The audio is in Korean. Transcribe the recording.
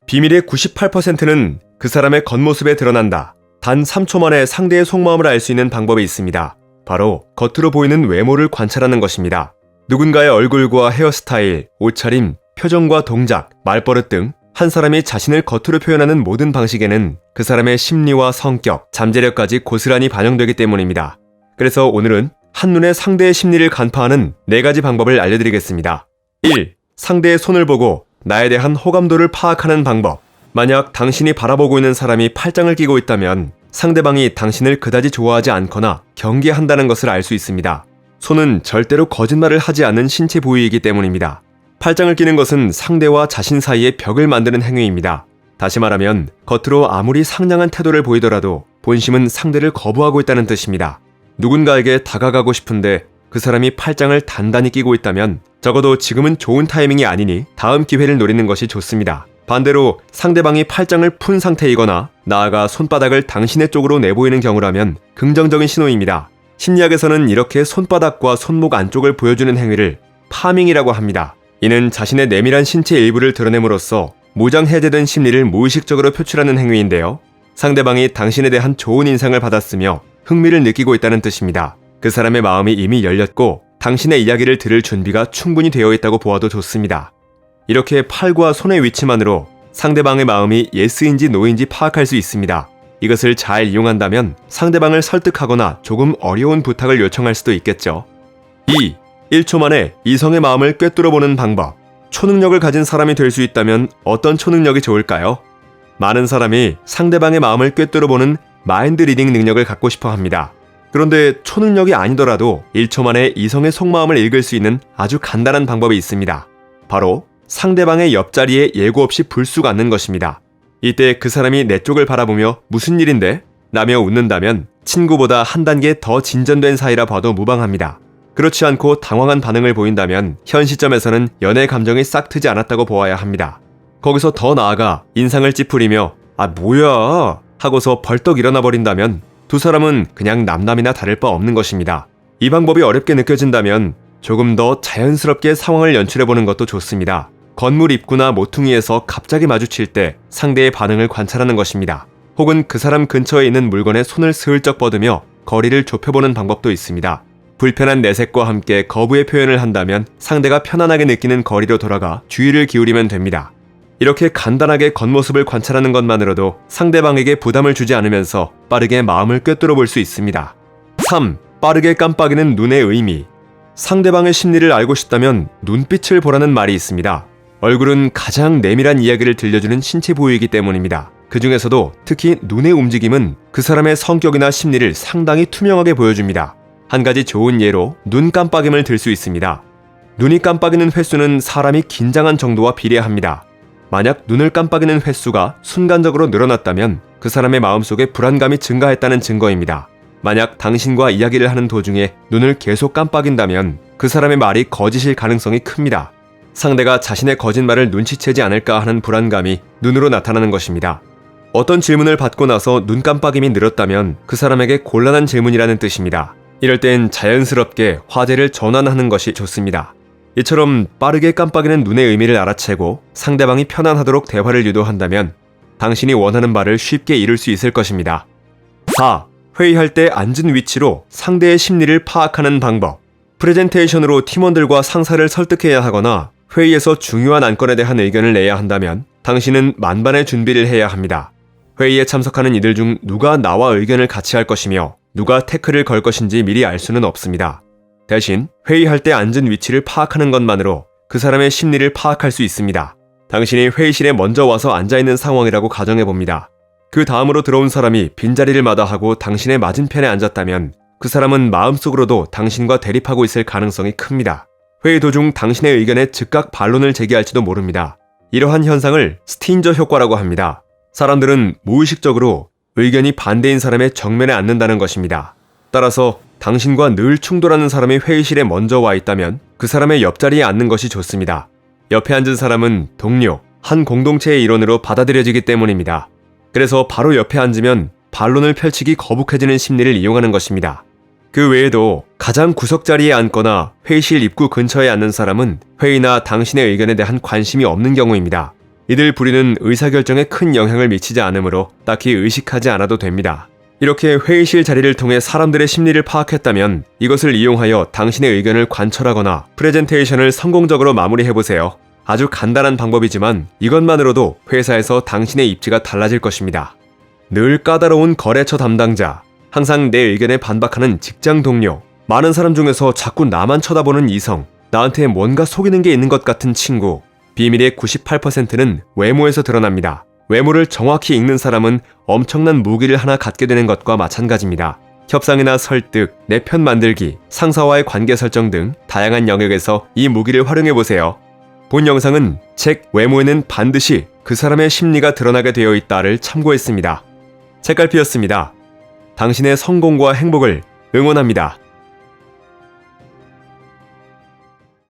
비밀의 98%는 그 사람의 겉모습에 드러난다. 단 3초 만에 상대의 속마음을 알 수 있는 방법이 있습니다. 바로 겉으로 보이는 외모를 관찰하는 것입니다. 누군가의 얼굴과 헤어스타일, 옷차림, 표정과 동작, 말버릇 등 한 사람이 자신을 겉으로 표현하는 모든 방식에는 그 사람의 심리와 성격, 잠재력까지 고스란히 반영되기 때문입니다. 그래서 오늘은 한눈에 상대의 심리를 간파하는 4가지 방법을 알려드리겠습니다. 1. 상대의 손을 보고 나에 대한 호감도를 파악하는 방법. 만약 당신이 바라보고 있는 사람이 팔짱을 끼고 있다면 상대방이 당신을 그다지 좋아하지 않거나 경계한다는 것을 알 수 있습니다. 손은 절대로 거짓말을 하지 않는 신체 부위이기 때문입니다. 팔짱을 끼는 것은 상대와 자신 사이에 벽을 만드는 행위입니다. 다시 말하면 겉으로 아무리 상냥한 태도를 보이더라도 본심은 상대를 거부하고 있다는 뜻입니다. 누군가에게 다가가고 싶은데 그 사람이 팔짱을 단단히 끼고 있다면 적어도 지금은 좋은 타이밍이 아니니 다음 기회를 노리는 것이 좋습니다. 반대로 상대방이 팔짱을 푼 상태이거나 나아가 손바닥을 당신의 쪽으로 내보이는 경우라면 긍정적인 신호입니다. 심리학에서는 이렇게 손바닥과 손목 안쪽을 보여주는 행위를 파밍이라고 합니다. 이는 자신의 내밀한 신체 일부를 드러냄으로써 무장 해제된 심리를 무의식적으로 표출하는 행위인데요. 상대방이 당신에 대한 좋은 인상을 받았으며 흥미를 느끼고 있다는 뜻입니다. 그 사람의 마음이 이미 열렸고 당신의 이야기를 들을 준비가 충분히 되어 있다고 보아도 좋습니다. 이렇게 팔과 손의 위치만으로 상대방의 마음이 예스인지 노인지 파악할 수 있습니다. 이것을 잘 이용한다면 상대방을 설득하거나 조금 어려운 부탁을 요청할 수도 있겠죠. 2. 1초 만에 이성의 마음을 꿰뚫어보는 방법. 초능력을 가진 사람이 될 수 있다면 어떤 초능력이 좋을까요? 많은 사람이 상대방의 마음을 꿰뚫어보는 마인드 리딩 능력을 갖고 싶어 합니다. 그런데 초능력이 아니더라도 1초 만에 이성의 속마음을 읽을 수 있는 아주 간단한 방법이 있습니다. 바로 상대방의 옆자리에 예고 없이 불쑥 앉는 것입니다. 이때 그 사람이 내 쪽을 바라보며 무슨 일인데? 라며 웃는다면 친구보다 한 단계 더 진전된 사이라 봐도 무방합니다. 그렇지 않고 당황한 반응을 보인다면 현 시점에서는 연애 감정이 싹 트지 않았다고 보아야 합니다. 거기서 더 나아가 인상을 찌푸리며 아 뭐야 하고서 벌떡 일어나 버린다면 두 사람은 그냥 남남이나 다를 바 없는 것입니다. 이 방법이 어렵게 느껴진다면 조금 더 자연스럽게 상황을 연출해보는 것도 좋습니다. 건물 입구나 모퉁이에서 갑자기 마주칠 때 상대의 반응을 관찰하는 것입니다. 혹은 그 사람 근처에 있는 물건에 손을 슬쩍 뻗으며 거리를 좁혀보는 방법도 있습니다. 불편한 내색과 함께 거부의 표현을 한다면 상대가 편안하게 느끼는 거리로 돌아가 주의를 기울이면 됩니다. 이렇게 간단하게 겉모습을 관찰하는 것만으로도 상대방에게 부담을 주지 않으면서 빠르게 마음을 꿰뚫어 볼 수 있습니다. 3. 빠르게 깜빡이는 눈의 의미. 상대방의 심리를 알고 싶다면 눈빛을 보라는 말이 있습니다. 얼굴은 가장 내밀한 이야기를 들려주는 신체 부위이기 때문입니다. 그 중에서도 특히 눈의 움직임은 그 사람의 성격이나 심리를 상당히 투명하게 보여줍니다. 한 가지 좋은 예로 눈 깜빡임을 들 수 있습니다. 눈이 깜빡이는 횟수는 사람이 긴장한 정도와 비례합니다. 만약 눈을 깜빡이는 횟수가 순간적으로 늘어났다면 그 사람의 마음속에 불안감이 증가했다는 증거입니다. 만약 당신과 이야기를 하는 도중에 눈을 계속 깜빡인다면 그 사람의 말이 거짓일 가능성이 큽니다. 상대가 자신의 거짓말을 눈치채지 않을까 하는 불안감이 눈으로 나타나는 것입니다. 어떤 질문을 받고 나서 눈 깜빡임이 늘었다면 그 사람에게 곤란한 질문이라는 뜻입니다. 이럴 땐 자연스럽게 화제를 전환하는 것이 좋습니다. 이처럼 빠르게 깜빡이는 눈의 의미를 알아채고 상대방이 편안하도록 대화를 유도한다면 당신이 원하는 바를 쉽게 이룰 수 있을 것입니다. 4. 회의할 때 앉은 위치로 상대의 심리를 파악하는 방법. 프레젠테이션으로 팀원들과 상사를 설득해야 하거나 회의에서 중요한 안건에 대한 의견을 내야 한다면 당신은 만반의 준비를 해야 합니다. 회의에 참석하는 이들 중 누가 나와 의견을 같이 할 것이며 누가 태클을 걸 것인지 미리 알 수는 없습니다. 대신 회의할 때 앉은 위치를 파악하는 것만으로 그 사람의 심리를 파악할 수 있습니다. 당신이 회의실에 먼저 와서 앉아있는 상황이라고 가정해봅니다. 그 다음으로 들어온 사람이 빈자리를 마다하고 당신의 맞은편에 앉았다면 그 사람은 마음속으로도 당신과 대립하고 있을 가능성이 큽니다. 회의 도중 당신의 의견에 즉각 반론을 제기할지도 모릅니다. 이러한 현상을 스틴저 효과라고 합니다. 사람들은 무의식적으로 의견이 반대인 사람의 정면에 앉는다는 것입니다. 따라서 당신과 늘 충돌하는 사람이 회의실에 먼저 와 있다면 그 사람의 옆자리에 앉는 것이 좋습니다. 옆에 앉은 사람은 동료, 한 공동체의 일원으로 받아들여지기 때문입니다. 그래서 바로 옆에 앉으면 반론을 펼치기 거북해지는 심리를 이용하는 것입니다. 그 외에도 가장 구석자리에 앉거나 회의실 입구 근처에 앉는 사람은 회의나 당신의 의견에 대한 관심이 없는 경우입니다. 이들 부리는 의사결정에 큰 영향을 미치지 않으므로 딱히 의식하지 않아도 됩니다. 이렇게 회의실 자리를 통해 사람들의 심리를 파악했다면 이것을 이용하여 당신의 의견을 관철하거나 프레젠테이션을 성공적으로 마무리해보세요. 아주 간단한 방법이지만 이것만으로도 회사에서 당신의 입지가 달라질 것입니다. 늘 까다로운 거래처 담당자, 항상 내 의견에 반박하는 직장 동료, 많은 사람 중에서 자꾸 나만 쳐다보는 이성, 나한테 뭔가 속이는 게 있는 것 같은 친구, 비밀의 98%는 외모에서 드러납니다. 외모를 정확히 읽는 사람은 엄청난 무기를 하나 갖게 되는 것과 마찬가지입니다. 협상이나 설득, 내 편 만들기, 상사와의 관계 설정 등 다양한 영역에서 이 무기를 활용해보세요. 본 영상은 책 외모에는 반드시 그 사람의 심리가 드러나게 되어 있다를 참고했습니다. 책갈피였습니다. 당신의 성공과 행복을 응원합니다.